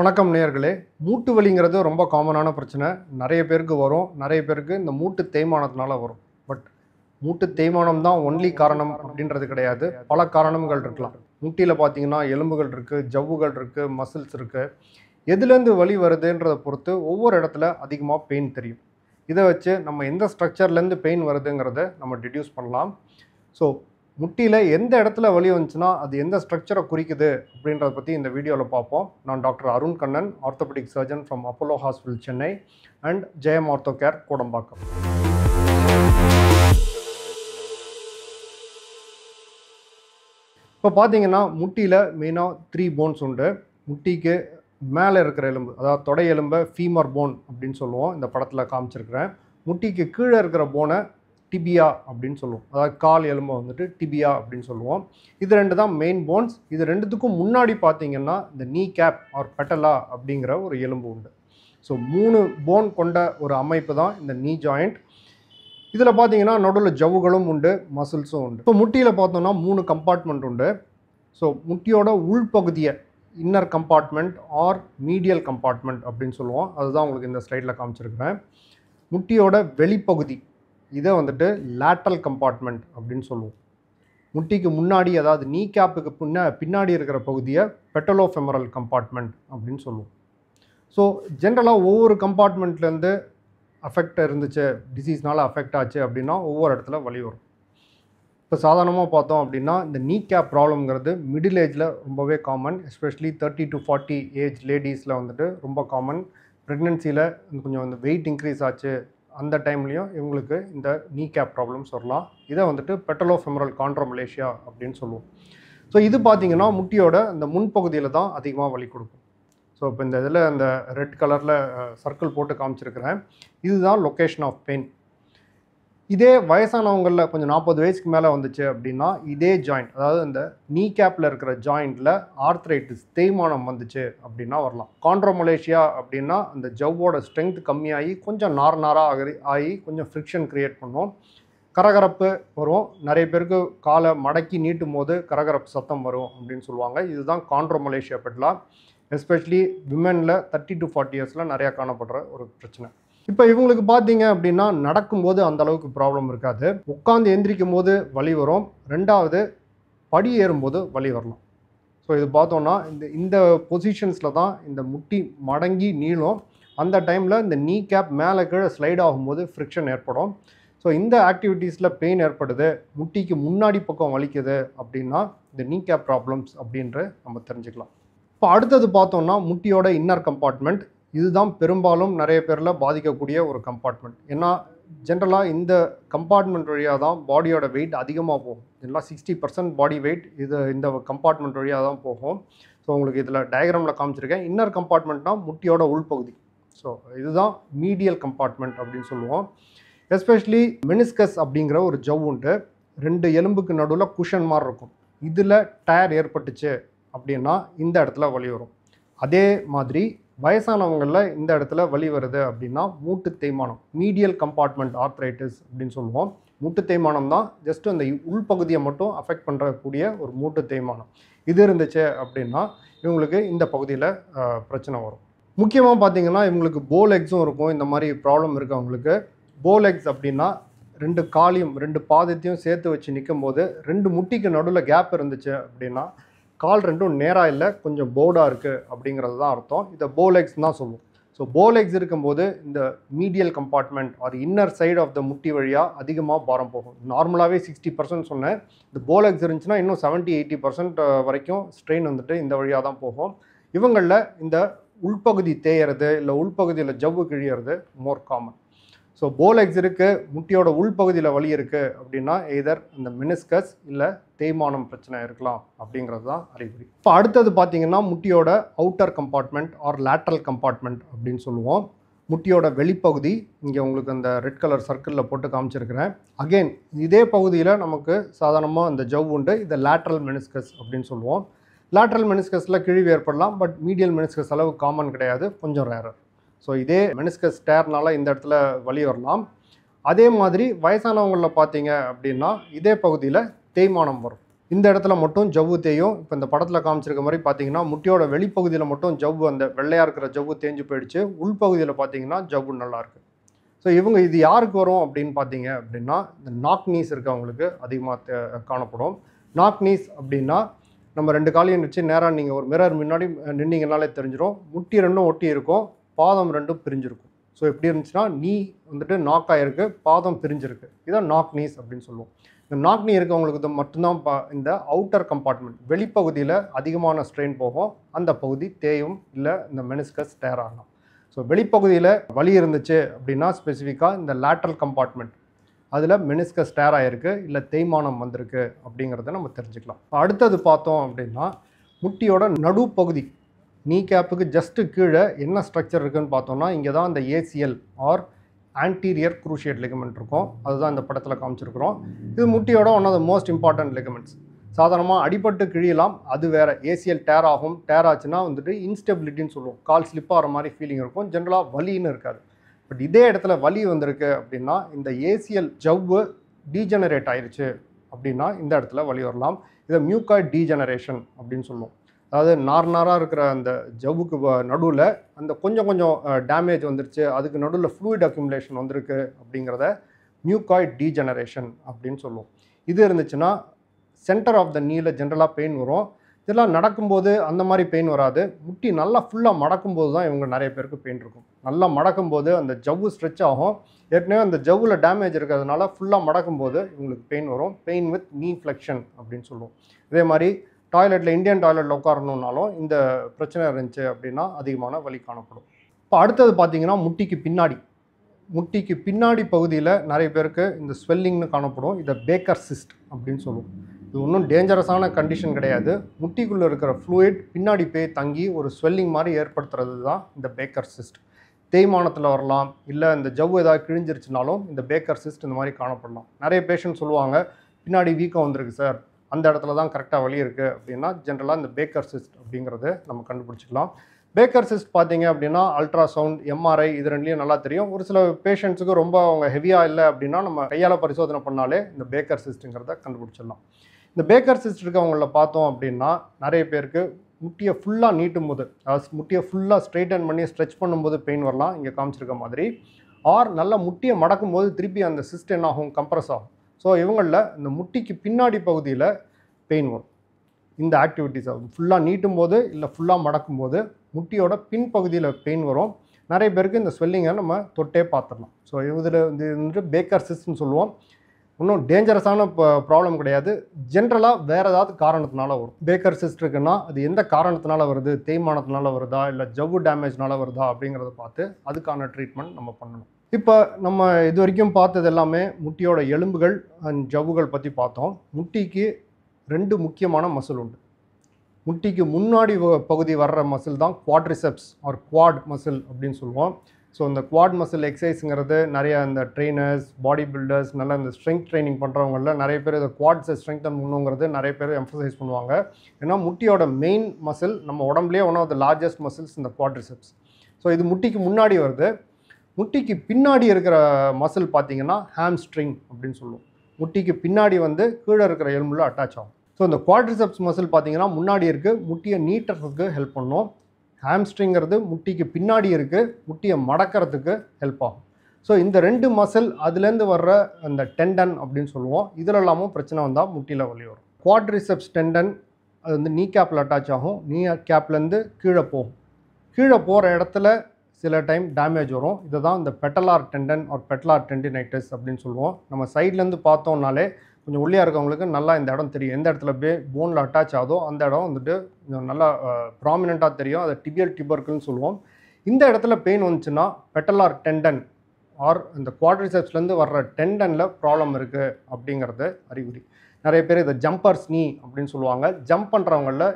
வணக்கம் நேயர்களே. மூட்டு வலிங்கிறது ரொம்ப காமனான பிரச்சனை. நிறைய பேருக்கு வரும். நிறைய பேருக்கு இந்த மூட்டு தேய்மானத்தினால வரும். பட் மூட்டு தேய்மானம் தான் ஒன்லி காரணம் அப்படின்றது கிடையாது. பல காரணங்கள் இருக்கலாம். முட்டியில் பார்த்தீங்கன்னா எலும்புகள் இருக்குது, ஜவ்வுகள் இருக்குது, மசில்ஸ் இருக்குது. எதுலேருந்து வலி வருதுன்றதை பொறுத்து ஒவ்வொரு இடத்துல அதிகமாக பெயின் தெரியும். இதை வச்சு நம்ம எந்த ஸ்ட்ரக்சர்லேருந்து பெயின் வருதுங்கிறத நம்ம டிடியூஸ் பண்ணலாம். ஸோ முட்டியில் எந்த இடத்துல வலி வந்துச்சுன்னா அது எந்த ஸ்ட்ரக்சரை குறிக்குது அப்படின்றத பற்றி இந்த வீடியோவில் பார்ப்போம். நான் doctor Arun Kannan, orthopaedic surgeon from Apollo hospital Chennai and Jayam ortho care Kodambakkam. இப்போ பார்த்தீங்கன்னா முட்டியில் மெயினாக 3 போன்ஸ் உண்டு. முட்டிக்கு மேலே இருக்கிற எலும்பு, அதாவது தொடை எலும்பை ஃபீமர் போன் அப்படின்னு சொல்லுவோம். இந்த படத்தில் காமிச்சிருக்கிறேன். முட்டிக்கு கீழே இருக்கிற போனை டிபியா அப்படின்னு சொல்லுவோம். அதாவது கால் எலும்பை வந்துட்டு டிபியா அப்படின்னு சொல்லுவோம். இது ரெண்டு தான் மெயின் போன்ஸ். இது ரெண்டுத்துக்கும் முன்னாடி பார்த்தீங்கன்னா இந்த நீ கேப் ஆர் பெட்டலா அப்படிங்கிற ஒரு எலும்பு உண்டு. ஸோ 3 போன் கொண்ட ஒரு அமைப்பு தான் இந்த நீ ஜாயிண்ட். இதில் பார்த்தீங்கன்னா நடுவில் ஜவ்வுகளும் உண்டு, மசில்ஸும் உண்டு. இப்போ முட்டியில் பார்த்தோம்னா 3 கம்பார்ட்மெண்ட் உண்டு. ஸோ முட்டியோட உள்பகுதியை inner compartment or medial compartment அப்படின்னு சொல்லுவோம். அதுதான் உங்களுக்கு இந்த ஸ்லைடில் காமிச்சிருக்கிறேன். முட்டியோட வெளிப்பகுதி இதை வந்துட்டு லேட்ரல் கம்பார்ட்மெண்ட் அப்படின்னு சொல்லுவோம். முட்டிக்கு முன்னாடி, அதாவது நீ கேப்புக்கு பின்னாடி இருக்கிற பகுதியை பெட்டலோஃபெமரல் கம்பார்ட்மெண்ட் அப்படின்னு சொல்லுவோம். ஸோ ஜென்ரலாக ஒவ்வொரு கம்பார்ட்மெண்ட்லேருந்து அஃபெக்ட் இருந்துச்சு, டிசீஸ்னால் அஃபெக்ட் ஆச்சு அப்படின்னா ஒவ்வொரு இடத்துல வலி வரும். இப்போ சாதாரணமாக பார்த்தோம் அப்படின்னா இந்த நீ கேப் ப்ராப்ளம்ங்கிறது மிடில் ஏஜில் ரொம்பவே காமன். எஸ்பெஷலி 30 to 40 ஏஜ் லேடிஸில் வந்துட்டு ரொம்ப காமன். ப்ரெக்னென்சியில் கொஞ்சம் இந்த வெயிட் இன்க்ரீஸ் ஆச்சு, அந்த டைம்லேயும் இவங்களுக்கு இந்த நீ கேப் ப்ராப்ளம்ஸ் வரலாம். இதை வந்துட்டு பெட்டலோஃபெமரல் கான்ட்ரோமலேஷியா அப்படின்னு சொல்லுவோம். ஸோ இது பார்த்தீங்கன்னா முட்டியோட இந்த முன்பகுதியில் தான் அதிகமாக வலி கொடுக்கும். ஸோ இப்போ இந்த இதில் அந்த ரெட் கலரில் சர்க்கிள் போட்டு காமிச்சிருக்கிறேன். இதுதான் லொக்கேஷன் ஆஃப் பெயின். இதே வயசானவங்களில் கொஞ்சம் 40 வயசுக்கு மேலே வந்துச்சு அப்படின்னா இதே ஜாயிண்ட், அதாவது இந்த நீ கேப்பில் இருக்கிற ஜாயிண்டில் ஆர்த்ரைட்டிஸ் தேய்மானம் வந்துச்சு அப்படின்னா வரலாம். கான்ட்ரோமலேஷியா அப்படின்னா அந்த ஜவ்வோட ஸ்ட்ரென்த் கம்மியாகி கொஞ்சம் நாராக ஆகி கொஞ்சம் ஃப்ரிக்ஷன் க்ரியேட் பண்ணும், கரகரப்பு வரும். நிறைய பேருக்கு காலை மடக்கி நீட்டும் போது கரகரப்பு சத்தம் வரும் அப்படின்னு சொல்லுவாங்க. இதுதான் கான்ட்ரோமலேஷியா பெட்டலா. எஸ்பெஷலி விமெனில் 30 to 40 இயர்ஸில் நிறையா காணப்படுற ஒரு பிரச்சனை. இப்போ இவங்களுக்கு பார்த்தீங்க அப்படின்னா நடக்கும்போது அந்த அளவுக்கு ப்ராப்ளம் இருக்காது. உட்காந்து எந்திரிக்கும் போது வலி வரும். ரெண்டாவது படி ஏறும்போது வலி வரலாம். ஸோ இது பார்த்தோன்னா இந்த பொசிஷன்ஸில் தான் இந்த முட்டி மடங்கி நீளும். அந்த டைமில் இந்த நீ கேப் மேலே கீழே ஸ்லைட் ஆகும்போது ஃப்ரிக்ஷன் ஏற்படும். ஸோ இந்த ஆக்டிவிட்டீஸில் பெயின் ஏற்படுது, முட்டிக்கு முன்னாடி பக்கம் வலிக்குது அப்படின்னா இந்த நீ கேப் ப்ராப்ளம்ஸ் அப்படின்ற நம்ம தெரிஞ்சுக்கலாம். இப்போ அடுத்தது பார்த்தோன்னா முட்டியோட இன்னர் கம்பார்ட்மெண்ட். இதுதான் பெரும்பாலும் நிறைய பேரில் பாதிக்கக்கூடிய ஒரு கம்பார்ட்மெண்ட். ஏன்னா ஜென்ரலாக இந்த கம்பார்ட்மெண்ட் வழியாக தான் பாடியோட வெயிட் அதிகமாக போகும். இதெல்லாம் 60% பாடி வெயிட் இந்த கம்பார்ட்மெண்ட் வழியாக தான் போகும். ஸோ உங்களுக்கு இதில் டயக்ராமில் காமிச்சிருக்கேன். இன்னர் கம்பார்ட்மெண்ட்னா முட்டியோட உள்பகுதி. ஸோ இதுதான் மீடியல் கம்பார்ட்மெண்ட் அப்படின்னு சொல்லுவோம். எஸ்பெஷலி மெனிஸ்கஸ் அப்படிங்கிற ஒரு ஜவ் உண்டு. 2 எலும்புக்கு நடுவில் குஷன் மாதிரி இருக்கும். இதில் டயர் ஏற்பட்டுச்சு அப்படின்னா இந்த இடத்துல வலி வரும். அதே மாதிரி வயசானவங்களில் இந்த இடத்துல வலி வருது அப்படின்னா மூட்டு தேய்மானம், மீடியல் கம்பார்ட்மெண்ட் ஆர்த்ரைட்டிஸ் அப்படின்னு சொல்லுவோம். மூட்டு தேய்மானம் தான் ஜஸ்ட் அந்த உள்பகுதியை மட்டும் அஃபெக்ட் பண்ணுறக்கூடிய ஒரு மூட்டு தேய்மானம். இது இருந்துச்சு அப்படின்னா இவங்களுக்கு இந்த பகுதியில் பிரச்சனை வரும். முக்கியமாக பார்த்தீங்கன்னா இவங்களுக்கு போலெக்ஸும் இருக்கும். இந்த மாதிரி ப்ராப்ளம் இருக்கவங்களுக்கு போலெக்ஸ் அப்படின்னா 2 காலையும் 2 பாதத்தையும் சேர்த்து வச்சு நிற்கும் போது 2 முட்டிக்கு நடுவில் கேப் இருந்துச்சு அப்படின்னா கால் ரெண்டும் நேராக இல்லை, கொஞ்சம் போர்டாக இருக்குது அப்படிங்கிறது தான் அர்த்தம். இதை போலெக்ஸ் தான் சொல்லுவோம். ஸோ போலெக்ஸ் இருக்கும்போது இந்த medial compartment or inner side of the முட்டி வழியாக அதிகமாக பாரம் போகும். நார்மலாகவே 60% சொன்னேன். இந்த போலெக்ஸ் இருந்துச்சுன்னா இன்னும் 70-80% வரைக்கும் ஸ்ட்ரெயின் வந்துட்டு இந்த வழியாக தான் போகும். இவங்களில் இந்த உள்பகுதி தேயறது இல்லை உள்பகுதியில் ஜவ்வு கிழியறது மோர் காமன். ஸோ போலெக்ஸ் இருக்குது, முட்டியோட உள்பகுதியில் வலி இருக்குது அப்படின்னா எய்தர் இந்த மெனிஸ்கஸ் இல்லை தேய்மானம் பிரச்சனை இருக்கலாம் அப்படிங்கிறது தான் அறிகுறி. இப்போ அடுத்தது பார்த்தீங்கன்னா முட்டியோட outer compartment or lateral compartment அப்படின்னு சொல்லுவோம். முட்டியோட வெளிப்பகுதி இங்கே உங்களுக்கு அந்த ரெட் கலர் சர்க்கிளில் போட்டு காமிச்சிருக்கிறேன். அகெயின் இதே பகுதியில் நமக்கு சாதாரணமாக இந்த ஜவ் உண்டு. இதை லேட்ரல் மெனிஸ்கஸ் அப்படின்னு சொல்லுவோம். லேட்ரல் மெனிஸ்கஸில் கிழிவு ஏற்படலாம், பட் மீடியல் மெனிஸ்கஸ் அளவு காமன் கிடையாது, கொஞ்சம் ரேரர். ஸோ இதே மெனிஸ்கஸ் டேர்னால இந்த இடத்துல வலி வரலாம். அதே மாதிரி வயசானவங்களில் பார்த்தீங்க அப்படின்னா இதே பகுதியில் தேய்மானம் வரும். இந்த இடத்துல மட்டும் ஜவ்வு தேயும். இப்போ இந்த படத்தில் காமிச்சிருக்க மாதிரி பார்த்தீங்கன்னா முட்டியோட வெளிப்பகுதியில் மட்டும் ஜவ்வு அந்த வெள்ளையாக இருக்கிற ஜவ்வு தேஞ்சு போயிடுச்சு. உள்பகுதியில் பார்த்தீங்கன்னா ஜவ்வு நல்லாயிருக்கு. ஸோ இவங்க இது யாருக்கு வரும் அப்படின்னு பார்த்தீங்க அப்படின்னா இந்த நாக் நீஸ் இருக்கவங்களுக்கு அதிகமாக காணப்படும். நாக் நீஸ் அப்படின்னா நம்ம 2 காலையும் வச்சு நேராக நீங்கள் ஒரு மிரர் முன்னாடி நின்னீங்கனாலே தெரிஞ்சிடும். முட்டி 2ம் ஒட்டி இருக்கும், பாதம் 2ம் பிரிஞ்சிருக்கும். ஸோ எப்படி இருந்துச்சுன்னா நீ வந்துட்டு நாக் ஆகிருக்கு, பாதம் பிரிஞ்சிருக்கு. இதான் நாக் நீஸ் அப்படின்னு சொல்லுவோம். இந்த நாக் நீ இருக்கவங்களுக்கு மட்டும்தான் இந்த அவுட்டர் கம்பார்ட்மெண்ட் வெளிப்பகுதியில் அதிகமான ஸ்ட்ரெயின் போகும், அந்த பகுதி தேயும், இல்லை இந்த மெனிஸ்கஸ் டேர் ஆகலாம். ஸோ வெளிப்பகுதியில் வலி இருந்துச்சு அப்படின்னா ஸ்பெசிஃபிக்காக இந்த லேட்ரல் கம்பார்ட்மெண்ட் அதில் மெனிஸ்கஸ் டேர் ஆகிருக்கு, இல்லை தேய்மானம் வந்திருக்கு அப்படிங்கிறத நம்ம தெரிஞ்சுக்கலாம். அடுத்தது பார்த்தோம் அப்படின்னா முட்டியோட நடுப்பகுதி நீ கேப்புக்கு ஜஸ்ட்டு கீழே என்ன ஸ்ட்ரக்சர் இருக்குதுன்னு பார்த்தோம்னா இங்கே தான் இந்த ACL or anterior cruciate ligament இருக்கும். அதுதான் இந்த படத்தில் காமிச்சிருக்கிறோம். இது முட்டியோட one of the most important ligaments. சாதாரணமாக அடிபட்டு கிழியலாம், அது வேறு. ஏசிஎல் டேர் ஆகும். டேர் ஆச்சுன்னா வந்துட்டு இன்ஸ்டெபிலிட்டின்னு சொல்லுவோம், கால் ஸ்லிப் ஆகிற மாதிரி ஃபீலிங் இருக்கும், ஜென்ரலாக வலின்னு இருக்காது. பட் இதே இடத்துல வலி வந்திருக்கு அப்படின்னா இந்த ஏசிஎல் ஜவ்வு டீஜெனரேட் ஆயிடுச்சு அப்படின்னா இந்த இடத்துல வலி வரலாம். இதை மியூகாய்ட் டீஜெனரேஷன் அப்படின்னு சொல்லுவோம். அதாவது நாராக இருக்கிற அந்த ஜவ்வுக்கு நடுவில் அந்த கொஞ்சம் டேமேஜ் வந்துருச்சு, அதுக்கு நடுவில் ஃப்ளூயிட் அக்யூமுலேஷன் வந்திருக்கு அப்படிங்கிறத மியூகாய்ட் டீஜெனரேஷன் அப்படின்னு சொல்லுவோம். இது இருந்துச்சுன்னா சென்டர் ஆஃப் த நீல ஜென்ரலாக பெயின் வரும். இதெல்லாம் நடக்கும்போது அந்த மாதிரி பெயின் வராது. முட்டி நல்லா ஃபுல்லாக மடக்கும்போது தான் இவங்க நிறைய பேருக்கு பெயின் இருக்கும். நல்லா மடக்கும்போது அந்த ஜவ்வு ஸ்ட்ரெச் ஆகும். ஏற்கனவே அந்த ஜவ்வில் டேமேஜ் இருக்கிறதுனால ஃபுல்லாக மடக்கும்போது இவங்களுக்கு பெயின் வரும். பெயின் வித் நீ ஃப்ளெக்ஷன் அப்படின்னு சொல்லுவோம். இதே மாதிரி டாய்லெட்டில் இந்தியன் டாய்லெட்டில் உட்காரணுன்னாலும் இந்த பிரச்சனை இருந்துச்சு அப்படின்னா அதிகமான வலி காணப்படும். இப்போ அடுத்தது பார்த்தீங்கன்னா முட்டிக்கு பின்னாடி பகுதியில் நிறைய பேருக்கு இந்த ஸ்வெல்லிங்னு காணப்படும். இதை பேக்கர் சிஸ்ட் அப்படின்னு சொல்லுவோம். இது ஒன்றும் டேஞ்சரஸான கண்டிஷன் கிடையாது. முட்டிக்குள்ளே இருக்கிற ஃப்ளூயிட் பின்னாடி போய் தங்கி ஒரு ஸ்வெல்லிங் மாதிரி ஏற்படுத்துறது தான் இந்த பேக்கர் சிஸ்ட். தேய்மானத்தில் வரலாம், இல்லை இந்த ஜவ்வு ஏதாவது கிழிஞ்சிருச்சுனாலும் இந்த பேக்கர் சிஸ்ட் இந்த மாதிரி காணப்படலாம். நிறைய பேஷண்ட் சொல்லுவாங்க பின்னாடி வீக்கம் வந்திருக்கு சார், அந்த இடத்துல தான் கரெக்டாக வலி இருக்குது அப்படின்னா ஜென்ரலாக இந்த பேக்கர் சிஸ்ட் அப்படிங்கிறத நம்ம கண்டுபிடிச்சிக்கலாம். பேக்கர் சிஸ்ட் பார்த்தீங்க அப்படின்னா அல்ட்ராசவுண்ட், எம்ஆர்ஐ இது ரெண்டுலேயும் நல்லா தெரியும். ஒரு சில பேஷண்ட்ஸுக்கு ரொம்ப அவங்க ஹெவியாக இல்லை அப்படின்னா நம்ம கையால் பரிசோதனை பண்ணாலே இந்த பேக்கர் சிஸ்ட்டுங்கிறத கண்டுபிடிச்சிடலாம். இந்த பேக்கர் சிஸ்ட் இருக்கவங்கள பார்த்தோம் அப்படின்னா நிறைய பேருக்கு முட்டியை ஃபுல்லாக நீட்டும் போது, முட்டியை ஃபுல்லாக ஸ்ட்ரைட்டன் பண்ணி ஸ்ட்ரெச் பண்ணும்போது பெயின் வரலாம், இங்கே காமிச்சிருக்க மாதிரி. ஆர் நல்லா முட்டியை மடக்கும் போது திருப்பி அந்த சிஸ்ட் என்ன ஆகும், கம்ப்ரஸ் ஆகும். ஸோ இவங்களில் இந்த முட்டிக்கு பின்னாடி பகுதியில் பெயின் வரும். இந்த ஆக்டிவிட்டீஸ் ஆகும் ஃபுல்லாக நீட்டும் போது இல்லை ஃபுல்லாக மடக்கும் போது முட்டியோட பின்பகுதியில் பெயின் வரும். நிறைய பேருக்கு இந்த ஸ்வெல்லிங்கை நம்ம தொட்டே பார்த்துடலாம். ஸோ இதில் வந்து பேக்கர் சிஸ்ட்னு சொல்லுவோம். இன்னும் டேஞ்சரஸான ப்ராப்ளம் கிடையாது. ஜென்ரலாக வேறு ஏதாவது காரணத்தினால வரும். பேக்கர் சிஸ்ட் இருக்குன்னா அது எந்த காரணத்தினால வருது, தேய்மானத்தினால வருதா இல்லை ஜவ்வு டேமேஜ்னால வருதா அப்படிங்கிறத பார்த்து அதுக்கான ட்ரீட்மெண்ட் நம்ம பண்ணணும். இப்போ நம்ம இது வரைக்கும் பார்த்தது எல்லாமே முட்டியோட எலும்புகள் அண்ட் ஜவ்வுகள் பற்றி பார்த்தோம். முட்டிக்கு 2 முக்கியமான மசில் உண்டு. முட்டிக்கு முன்னாடி பகுதி வர்ற மசில் தான் குவாட்ரிசெப்ஸ் ஆர் குவாட் மசில் அப்படின்னு சொல்லுவோம். ஸோ இந்த குவாட் மசில் எக்ஸசைஸுங்கிறது நிறைய இந்த ட்ரெயினர்ஸ், பாடி பில்டர்ஸ், நல்லா இந்த ஸ்ட்ரென்த் ட்ரைனிங் பண்ணுறவங்கள நிறைய பேர் இதை குவாட்ஸை ஸ்ட்ரெங்தன் பண்ணுங்கிறது நிறைய பேர் எம்ஃபசைஸ் பண்ணுவாங்க. ஏன்னா முட்டியோட மெயின் மசில் நம்ம உடம்புலேயே one of the largest muscles இந்த குவாட்ரிசெப்ஸ். ஸோ இது முட்டிக்கு முன்னாடி வருது. முட்டிக்கு பின்னாடி இருக்கிற மசில் பார்த்தீங்கன்னா ஹாம்ஸ்ட்ரிங் அப்படின்னு சொல்லுவோம். முட்டிக்கு பின்னாடி வந்து கீழே இருக்கிற எலும்புல அட்டாச் ஆகும். ஸோ இந்த குவாட்ரிசெப்ஸ் மசில் பார்த்தீங்கன்னா முன்னாடி இருக்குது, முட்டியை நீட்டுறதுக்கு ஹெல்ப் பண்ணும். ஹாம்ஸ்ட்ரிங்கிறது முட்டிக்கு பின்னாடி இருக்குது, முட்டியை மடக்கிறதுக்கு ஹெல்ப் ஆகும். ஸோ இந்த 2 மசில் அதுலேருந்து வர்ற அந்த டெண்டன் அப்படின்னு சொல்லுவோம். இதில் எல்லாமும் பிரச்சனை வந்தால் முட்டியில் வலி வரும். குவாட்ரிசெப்ஸ் டெண்டன் அது வந்து நீ கேப்பில் அட்டாச் ஆகும். நீ கேப்லேருந்து கீழே போகும். கீழே போகிற இடத்துல சில டைம் டேமேஜ் வரும். இதை தான் இந்த பெட்டலார் டெண்டன் ஆர் பெட்டலார் டெண்டினைட்டிஸ் அப்படின்னு சொல்லுவோம். நம்ம சைட்லேருந்து பார்த்தோம்னாலே கொஞ்சம் ஒல்லியாக இருக்கவங்களுக்கு நல்லா இந்த இடம் தெரியும். எந்த இடத்துல போனில் அட்டாச் ஆகுதோ அந்த இடம் வந்துட்டு கொஞ்சம் நல்லா ப்ராமினெண்ட்டாக தெரியும். அதை டிபியல் டியூபர்கிள்னு சொல்லுவோம். இந்த இடத்துல பெயின் வந்துச்சுன்னா பெட்டலார் டெண்டன் ஆர் இந்த குவாட்ரிசெப்ஸ்லேருந்து வர்ற டெண்டனில் ப்ராப்ளம் இருக்குது அப்படிங்கிறது அறிகுறி. நிறைய பேர் இதை ஜம்பர்ஸ் நீ அப்படின்னு சொல்லுவாங்க. ஜம்ப் பண்ணுறவங்களில்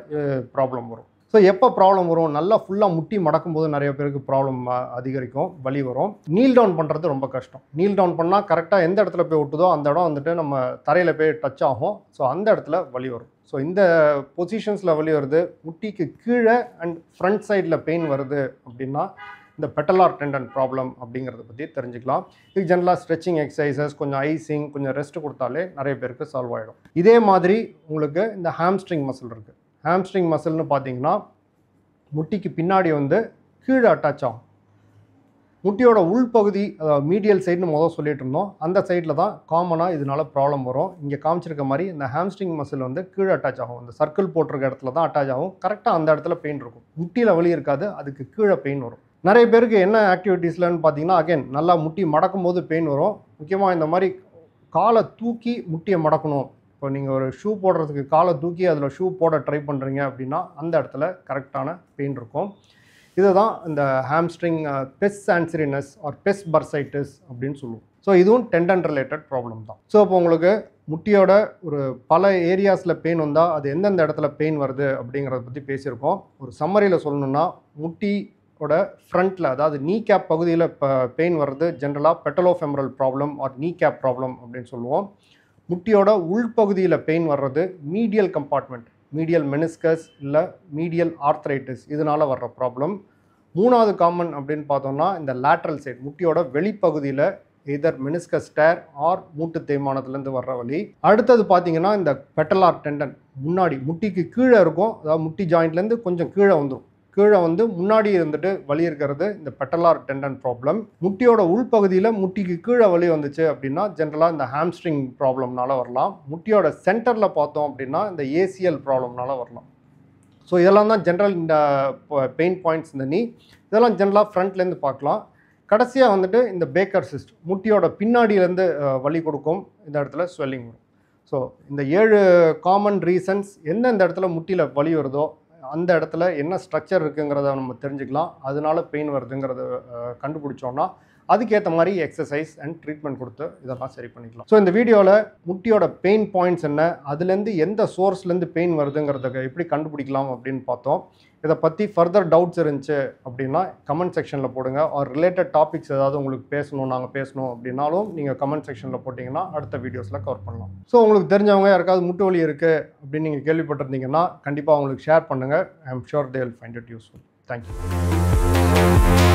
ப்ராப்ளம் வரும். ஸோ எப்போ ப்ராப்ளம் வரும், நல்லா ஃபுல்லாக முட்டி மடக்கும்போது நிறைய பேருக்கு ப்ராப்ளம் அதிகரிக்கும், வலி வரும். நீல் டவுன் பண்ணுறது ரொம்ப கஷ்டம். நீல் டவுன் பண்ணால் கரெக்டாக எந்த இடத்துல போய் ஒட்டுதோ அந்த இடம் வந்துட்டு நம்ம தரையில் போய் டச் ஆகும். ஸோ அந்த இடத்துல வலி வரும். ஸோ இந்த பொசிஷன்ஸில் வலி வருது, முட்டிக்கு கீழே அண்ட் ஃப்ரண்ட் சைடில் பெயின் வருது அப்படின்னா இந்த பெட்டலார் டெண்டன் ப்ராப்ளம் அப்படிங்கிறத பற்றி தெரிஞ்சுக்கலாம். இது ஜென்ரலாக ஸ்ட்ரெச்சிங் எக்ஸசைசஸ், கொஞ்சம் ஐசிங், கொஞ்சம் ரெஸ்ட் கொடுத்தாலே நிறைய பேருக்கு சால்வ் ஆகிடும். இதே மாதிரி உங்களுக்கு இந்த ஹாம்ஸ்ட்ரிங் மசில் இருக்குது. ஹாம்ஸ்ட்ரிங் மசில்னு பார்த்தீங்கன்னா முட்டிக்கு பின்னாடி வந்து கீழே அட்டாச் ஆகும். முட்டியோட உள்பகுதி, அதாவது மீடியல் சைடுன்னு முதல் சொல்லிட்டு இருந்தோம், அந்த சைடில் தான் காமனாக இதனால ப்ராப்ளம் வரும். இங்கே காமிச்சிருக்க மாதிரி இந்த ஹாம்ஸ்ட்ரிங் மசில் வந்து கீழே அட்டாச் ஆகும். இந்த சர்க்கிள் போட்டிருக்க இடத்துல தான் அட்டாச் ஆகும். கரெக்டாக அந்த இடத்துல பெயின் இருக்கும். முட்டியில் வலி இருக்காது, அதுக்கு கீழே பெயின் வரும். நிறைய பேருக்கு என்ன ஆக்டிவிட்டீஸ்லன்னு பார்த்தீங்கன்னா, அகைன் நல்லா முட்டி மடக்கும் போது பெயின் வரும். முக்கியமாக இந்த மாதிரி காலை தூக்கி முட்டியை மடக்கணும். இப்போ நீங்கள் ஒரு ஷூ போடுறதுக்கு காலை தூக்கி அதில் ஷூ போட ட்ரை பண்ணுறீங்க அப்படின்னா அந்த இடத்துல கரெக்டான பெயின் இருக்கும். இதுதான் இந்த ஹாம்ஸ்ட்ரிங் பெஸ் ஆன்சிரினஸ் ஆர் பெஸ் பர்சைட்டிஸ் அப்படின்னு சொல்லுவோம். ஸோ இதுவும் டெண்டன் ரிலேட்டட் ப்ராப்ளம் தான். ஸோ இப்போ உங்களுக்கு முட்டியோட ஒரு பல ஏரியாஸில் பெயின் வந்தால் அது எந்தெந்த இடத்துல பெயின் வருது அப்படிங்கிறத பற்றி பேசியிருக்கோம். ஒரு சம்மரியில் சொல்லணுன்னா, முட்டியோட ஃப்ரண்ட்டில், அதாவது நீ கேப் பகுதியில் இப்போ பெயின் வர்றது ஜென்ரலாக பெட்டலோஃபெமரல் ப்ராப்ளம் ஆர் நீ கேப் ப்ராப்ளம் அப்படின்னு சொல்லுவோம். முட்டியோட உள்பகுதியில் பெயின் வர்றது மீடியல் கம்பார்ட்மெண்ட், மீடியல் மெனிஸ்கஸ் இல்லை மீடியல் ஆர்த்ரைட்டிஸ், இதனால் வர்ற ப்ராப்ளம். மூணாவது காமன் அப்படின்னு பார்த்தோம்னா இந்த லேட்ரல் சைடு, முட்டியோட வெளிப்பகுதியில் எதர் மெனிஸ்கஸ் டேர் ஆர் மூட்டு தேய்மானத்துலேருந்து வர்ற வலி. அடுத்தது பார்த்தீங்கன்னா இந்த பெட்டலார் டெண்டன் முன்னாடி முட்டிக்கு கீழே இருக்கும், அதாவது முட்டி ஜாயிண்ட்லேருந்து கொஞ்சம் கீழே வந்துடும். கீழே வந்து முன்னாடி இருந்துட்டு வலி இருக்கிறது இந்த பெட்டலார் டெண்டன் ப்ராப்ளம். முட்டியோட உள்பகுதியில் முட்டிக்கு கீழே வலி வந்துச்சு அப்படின்னா ஜென்ரலாக இந்த ஹாம்ஸ்ட்ரிங் ப்ராப்ளம்னால வரலாம். முட்டியோட சென்டரில் பார்த்தோம் அப்படின்னா இந்த ஏசிஎல் ப்ராப்ளம்னால வரலாம். ஸோ இதெல்லாம் தான் ஜென்ரல் இந்த பெயின் பாயிண்ட்ஸ் இந்த நீ. இதெல்லாம் ஜென்ரலாக ஃப்ரண்ட்லேருந்து பார்க்கலாம். கடைசியாக வந்துட்டு இந்த பேக்கர் சிஸ்ட், முட்டியோட பின்னாடியிலேருந்து வலி கொடுக்கும். இந்த இடத்துல ஸ்வெல்லிங் வரும். ஸோ இந்த 7 காமன் ரீசன்ஸ், எந்தெந்த இடத்துல முட்டியில் வலி வருதோ அந்த இடத்துல என்ன ஸ்ட்ரக்சர் இருக்குங்கிறத நம்ம தெரிஞ்சுக்கலாம். அதனால பெயின் வருதுங்கிறத கண்டுபிடிச்சோன்னா அதுக்கேற்ற மாதிரி எக்ஸசைஸ் அண்ட் ட்ரீட்மெண்ட் கொடுத்து இதெல்லாம் சரி பண்ணிக்கலாம். ஸோ இந்த வீடியோவில் முட்டியோட பெயின் பாயிண்ட்ஸ் என்ன, அதுலேருந்து எந்த சோர்ஸ்லேருந்து பெயின் வருதுங்கிறத எப்படி கண்டுபிடிக்கலாம் அப்படின்னு பார்த்தோம். இதை பற்றி ஃபர்தர் டவுட்ஸ் இருந்துச்சு அப்படின்னா கமெண்ட் செக்ஷனில் போடுங்க. ஆர் ரிலேட்டட் டாபிக்ஸ் ஏதாவது உங்களுக்கு பேசணும், நாங்கள் பேசணும் அப்படின்னாலும் நீங்கள் கமெண்ட் செக்ஷனில் போட்டிங்கன்னா அடுத்த வீடியோஸில் கவர் பண்ணலாம். ஸோ உங்களுக்கு தெரிஞ்சவங்க யாருக்காவது முட்டு வலி இருக்குது அப்படின்னு நீங்கள் கேள்விப்பட்டிருந்தீங்கன்னா கண்டிப்பாக அவங்களுக்கு ஷேர் பண்ணுங்கள். I am sure they will find it useful. Thank you.